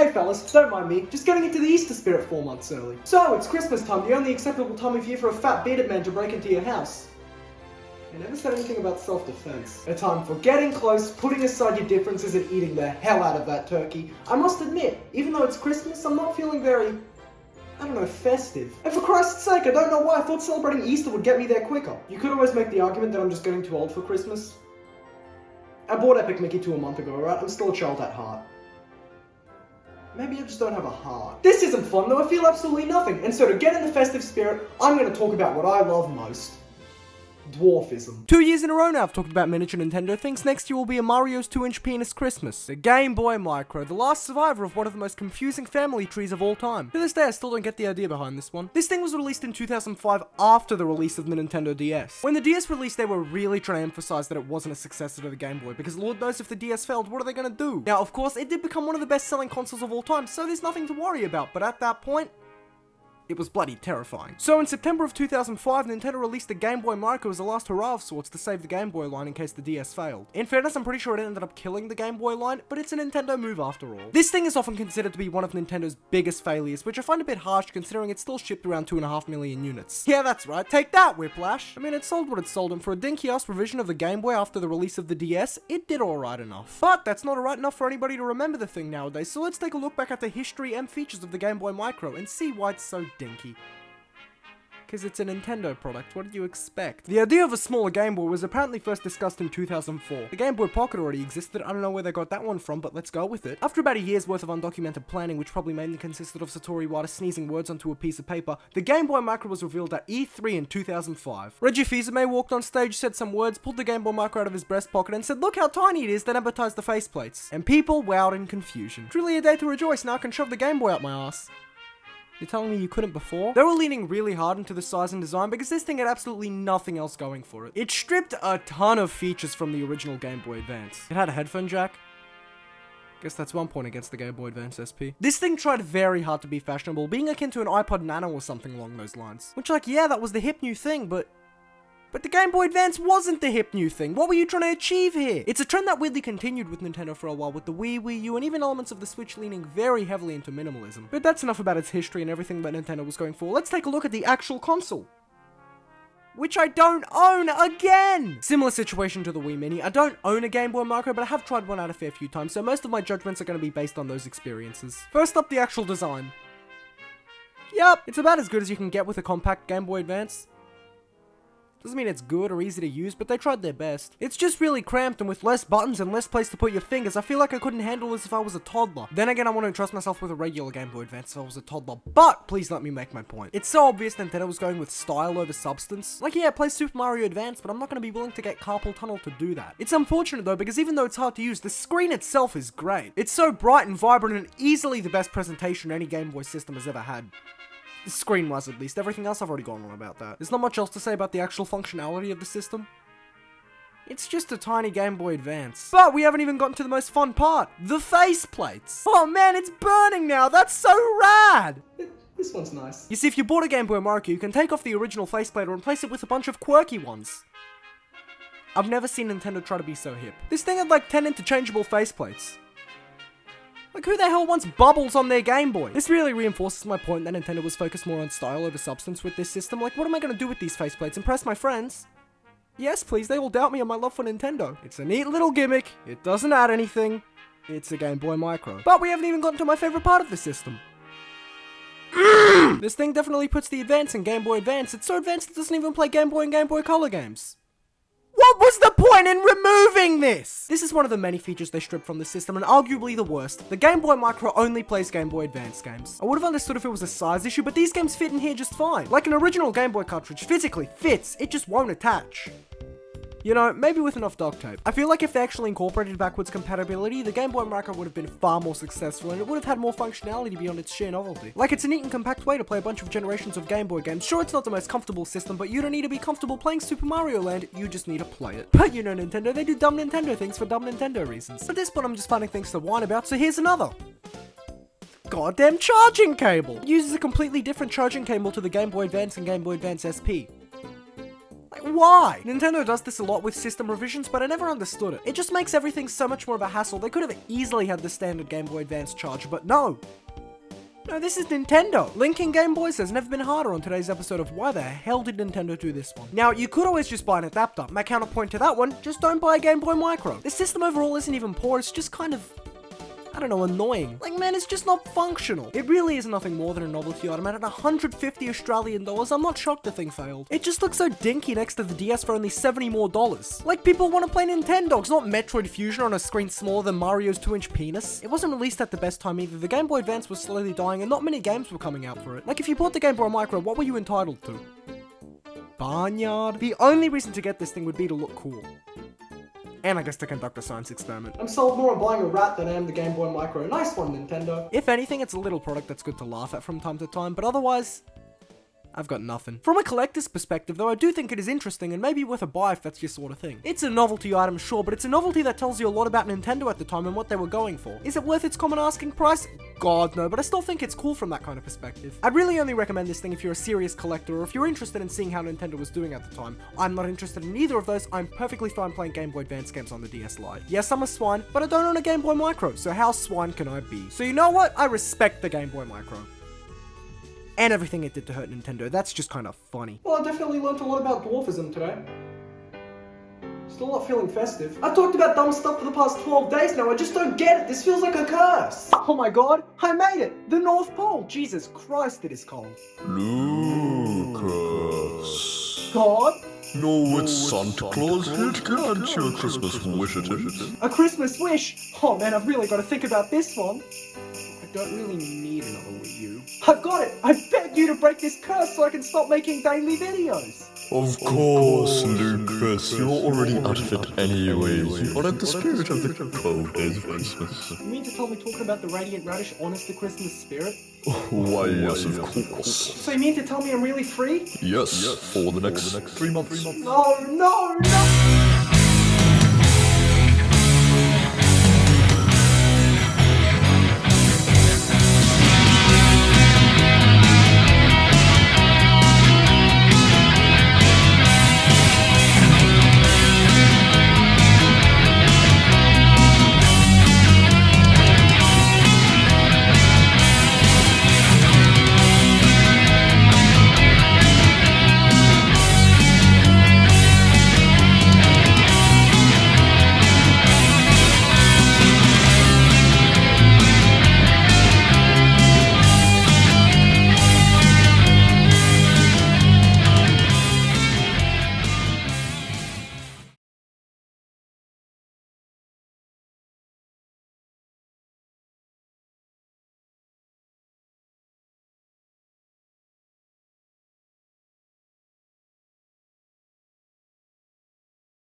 Hey fellas, don't mind me, just getting into the Easter spirit 4 months early. So, it's Christmas time, the only acceptable time of year for a fat bearded man to break into your house. I never said anything about self-defense. A time for getting close, putting aside your differences and eating the hell out of that turkey. I must admit, even though it's Christmas, I'm not feeling very, I don't know, festive. And for Christ's sake, I don't know why I thought celebrating Easter would get me there quicker. You could always make the argument that I'm just getting too old for Christmas. I bought Epic Mickey 2 a month ago, alright? I'm still a child at heart. Maybe I just don't have a heart. This isn't fun though, I feel absolutely nothing. And so to get in the festive spirit, I'm going to talk about what I love most. Dwarfism. 2 years in a row now I've talked about miniature Nintendo things. Next year will be a Mario's 2-inch penis Christmas. A Game Boy Micro, the last survivor of one of the most confusing family trees of all time. To this day I still don't get the idea behind this one. This thing was released in 2005 after the release of the Nintendo DS. When the DS released they were really trying to emphasize that it wasn't a successor to the Game Boy, because Lord knows if the DS failed, what are they gonna do? Now of course it did become one of the best selling consoles of all time, so there's nothing to worry about, but at that point, it was bloody terrifying. So in September of 2005, Nintendo released the Game Boy Micro as a last hurrah of sorts to save the Game Boy line in case the DS failed. In fairness, I'm pretty sure it ended up killing the Game Boy line, but it's a Nintendo move after all. This thing is often considered to be one of Nintendo's biggest failures, which I find a bit harsh considering it still shipped around 2.5 million units. Yeah, that's right, take that, Whiplash! I mean, it sold what it sold, and for a dinky-ass revision of the Game Boy after the release of the DS, it did alright enough. But that's not alright enough for anybody to remember the thing nowadays, so let's take a look back at the history and features of the Game Boy Micro and see why it's so dinky. Because it's a Nintendo product, what did you expect? The idea of a smaller Game Boy was apparently first discussed in 2004. The Game Boy Pocket already existed, I don't know where they got that one from, but let's go with it. After about a year's worth of undocumented planning, which probably mainly consisted of Satoru Iwata sneezing words onto a piece of paper, the Game Boy Micro was revealed at E3 in 2005. Reggie Fils-Aimé walked on stage, said some words, pulled the Game Boy Micro out of his breast pocket and said, "Look how tiny it is," then advertised the faceplates. And people wowed in confusion. Truly a day to rejoice, now I can shove the Game Boy out my ass. You're telling me you couldn't before? They were leaning really hard into the size and design because this thing had absolutely nothing else going for it. It stripped a ton of features from the original Game Boy Advance. It had a headphone jack. Guess that's one point against the Game Boy Advance SP. This thing tried very hard to be fashionable, being akin to an iPod Nano or something along those lines. Which, like, yeah, that was the hip new thing, but the Game Boy Advance wasn't the hip new thing. What were you trying to achieve here? It's a trend that weirdly continued with Nintendo for a while, with the Wii, Wii U, and even elements of the Switch leaning very heavily into minimalism. But that's enough about its history and everything that Nintendo was going for. Let's take a look at the actual console, which I don't own again! Similar situation to the Wii Mini. I don't own a Game Boy Micro, but I have tried one out a fair few times, so most of my judgments are going to be based on those experiences. First up, the actual design. Yup, it's about as good as you can get with a compact Game Boy Advance. Doesn't mean it's good or easy to use, but they tried their best. It's just really cramped, and with less buttons and less place to put your fingers, I feel like I couldn't handle this if I was a toddler. Then again, I wouldn't trust myself with a regular Game Boy Advance if I was a toddler, but please let me make my point. It's so obvious Nintendo was going with style over substance. Like, yeah, play Super Mario Advance, but I'm not going to be willing to get carpal tunnel to do that. It's unfortunate though, because even though it's hard to use, the screen itself is great. It's so bright and vibrant and easily the best presentation any Game Boy system has ever had. Screen-wise at least. Everything else I've already gone on about that. There's not much else to say about the actual functionality of the system. It's just a tiny Game Boy Advance. But we haven't even gotten to the most fun part. The faceplates. Oh man, it's burning now. That's so rad. This one's nice. You see, if you bought a Game Boy Micro, you can take off the original faceplate and replace it with a bunch of quirky ones. I've never seen Nintendo try to be so hip. This thing had like 10 interchangeable faceplates. Like, who the hell wants bubbles on their Game Boy? This really reinforces my point that Nintendo was focused more on style over substance with this system. Like, what am I going to do with these faceplates? Impress my friends? Yes, please, they will doubt me on my love for Nintendo. It's a neat little gimmick. It doesn't add anything. It's a Game Boy Micro. But we haven't even gotten to my favorite part of the system. This thing definitely puts the Advance in Game Boy Advance. It's so advanced it doesn't even play Game Boy and Game Boy Color games. What was the point in removing this? This is one of the many features they stripped from the system, and arguably the worst. The Game Boy Micro only plays Game Boy Advance games. I would have understood if it was a size issue, but these games fit in here just fine. Like an original Game Boy cartridge physically fits, it just won't attach. You know, maybe with enough duct tape. I feel like if they actually incorporated backwards compatibility, the Game Boy Micro would have been far more successful, and it would have had more functionality beyond its sheer novelty. Like, it's a neat and compact way to play a bunch of generations of Game Boy games. Sure, it's not the most comfortable system, but you don't need to be comfortable playing Super Mario Land, you just need to play it. But you know Nintendo, they do dumb Nintendo things for dumb Nintendo reasons. At this point, I'm just finding things to whine about, so here's another. Goddamn charging cable! It uses a completely different charging cable to the Game Boy Advance and Game Boy Advance SP. why? Nintendo does this a lot with system revisions, but I never understood it. It just makes everything so much more of a hassle. They could have easily had the standard Game Boy Advance charger, but no. No, this is Nintendo. Linking Game Boys has never been harder on today's episode of why the hell did Nintendo do this one? Now, you could always just buy an adapter. My counterpoint to that one, just don't buy a Game Boy Micro. The system overall isn't even poor, it's just kind of, I don't know, annoying. Like, man, it's just not functional. It really is nothing more than a novelty item, and at 150 Australian dollars, I'm not shocked the thing failed. It just looks so dinky next to the DS for only $70 more. Like, people want to play Nintendogs, not Metroid Fusion on a screen smaller than Mario's 2-inch penis. It wasn't released at the best time either. The Game Boy Advance was slowly dying, and not many games were coming out for it. Like, if you bought the Game Boy Micro, what were you entitled to? Barnyard? The only reason to get this thing would be to look cool. And I guess to conduct a science experiment. I'm sold more on buying a rat than I am the Game Boy Micro. Nice one, Nintendo. If anything, it's a little product that's good to laugh at from time to time, but otherwise, I've got nothing. From a collector's perspective, though, I do think it is interesting and maybe worth a buy if that's your sort of thing. It's a novelty item, sure, but it's a novelty that tells you a lot about Nintendo at the time and what they were going for. Is it worth its common asking price? God, no, but I still think it's cool from that kind of perspective. I'd really only recommend this thing if you're a serious collector or if you're interested in seeing how Nintendo was doing at the time. I'm not interested in either of those. I'm perfectly fine playing Game Boy Advance games on the DS Lite. Yes, I'm a swine, but I don't own a Game Boy Micro, so how swine can I be? So you know what? I respect the Game Boy Micro. And everything it did to hurt Nintendo. That's just kind of funny. Well, I definitely learned a lot about dwarfism today. Still not feeling festive. I've talked about dumb stuff for the past 12 days now. I just don't get it. This feels like a curse. Oh my god, I made it. The North Pole. Jesus Christ, it is cold. Lucas. God? No, it's Santa Claus here to grant you a Christmas wish, it is. A Christmas wish? Oh man, I've really got to think about this one. I don't really need another Wii U. I've got it! I beg you to break this curse so I can stop making daily videos! Of course, Lucas. You're already out of it anyway. You are in the spirit of the cold days of Christmas. You mean to tell me talking about the Radiant Radish honors the Christmas spirit? Why, yes, of course. So you mean to tell me I'm really free? Yes, for the next 3 months. No, no, no!